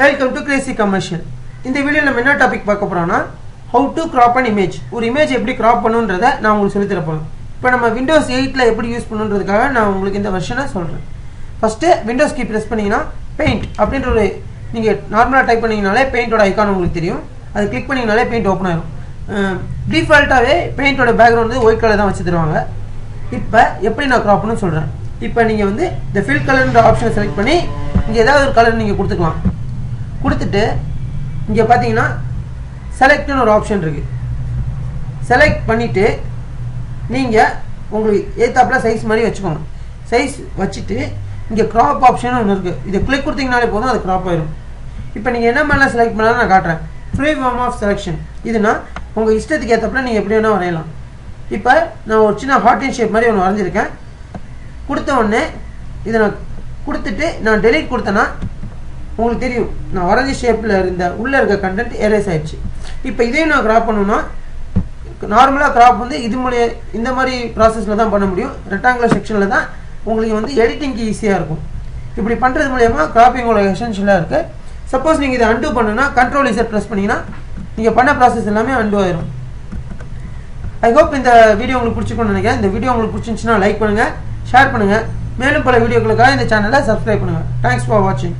Welcome to Crazy commercial. இந்த வீடியோவில் நம்ம என்ன டாபிக் பார்க்க போகிறோம்னா, how to crop an image. ஒரு இமேஜ் எப்படி கிராப் பண்ணுன்றதை நான் உங்களுக்கு சொல்லித்தர போகிறேன். இப்போ நம்ம விண்டோஸ் 8 எப்படி யூஸ் பண்ணுன்றதுக்காக நான் உங்களுக்கு இந்த வெர்ஷனை சொல்கிறேன். ஃபஸ்ட்டு விண்டோஸ் கீ ப்ரெஸ் பண்ணிங்கன்னா பெயிண்ட் அப்படின்ற ஒரு நீங்கள் நார்மலாக டைப் பண்ணிங்கனாலே பெயிண்டோட ஐக்கான் உங்களுக்கு தெரியும். அது கிளிக் பண்ணிங்கனாலே பெயிண்ட் ஓப்பன் ஆயிடும். டிஃபால்ட்டாகவே பெயிண்டோட பேக்ரவுண்ட் வந்து ஒயிட் கலர் தான் வச்சு தருவாங்க. இப்போ எப்படி நான் கிராப் பண்ணு சொல்கிறேன். இப்போ நீங்கள் வந்து இந்த ஃபில் கலர்ன்ற ஆப்ஷனை செலக்ட் பண்ணி இங்கே ஏதாவது ஒரு கலர் நீங்கள் கொடுத்துக்கலாம். கொடுத்துட்டு இங்கே பார்த்தீங்கன்னா செலக்ட்னு ஒரு ஆப்ஷன் இருக்குது. செலக்ட் பண்ணிவிட்டு நீங்கள் உங்களுக்கு ஏற்றாப்பில் சைஸ் மாதிரி வச்சுக்கோங்க. சைஸ் வச்சுட்டு இங்கே க்ராப் ஆப்ஷன் ஒன்று இருக்குது. இதை கிளிக் கொடுத்தீங்கனாலே போதும், அது க்ராப் ஆயிடும். இப்போ நீங்கள் என்ன மாதிரிலாம் செலக்ட் பண்ணாலும் நான் காட்டுறேன். Free form of selection. இதுனா உங்கள் இஷ்டத்துக்கு ஏற்றப்பில் நீங்கள் எப்படி வேணால் வரையலாம். இப்போ நான் ஒரு சின்ன ஹார்ட் அண்ட் ஷேப் மாதிரி ஒன்று வரைஞ்சிருக்கேன். கொடுத்த உடனே இதை நான் கொடுத்துட்டு நான் டெலீட் கொடுத்தேன்னா உங்களுக்கு தெரியும், நான் வரைஞ்ச ஷேப்பில் இருந்த உள்ளே இருக்க கண்டென்ட் எரேஸ் ஆயிடுச்சு. இப்போ இதையும் நான் கிராப் பண்ணணும்னா நார்மலாக கிராப் வந்து இது மூலியம் இந்த மாதிரி ப்ராசஸில் தான் பண்ண முடியும். ரெக்டாங்குலர் செக்ஷனில் தான் உங்களுக்கு வந்து எடிட்டிங்க்கு ஈஸியாக இருக்கும். இப்படி பண்ணுறது மூலயமா கிராப்பிங்கோட எசென்ஷியலாக இருக்குது. சப்போஸ் நீங்கள் இதை அன்டூ பண்ணுன்னா Ctrl Z ப்ரெஸ் பண்ணிங்கன்னா நீங்கள் பண்ண ப்ராசஸ் எல்லாமே அன்டூ ஆயிரும். ஐ ஹோப் இந்த வீடியோ உங்களுக்கு பிடிச்சிக்கணும்னு நினைக்கிறேன். இந்த வீடியோ உங்களுக்கு பிடிச்சிருந்துச்சுன்னா லைக் பண்ணுங்கள், ஷேர் பண்ணுங்கள். மேலும் பல வீடியோக்களுக்காக இந்த சேனலை சப்ஸ்கிரைப் பண்ணுங்கள். தேங்க்ஸ் ஃபார் வாட்சிங்.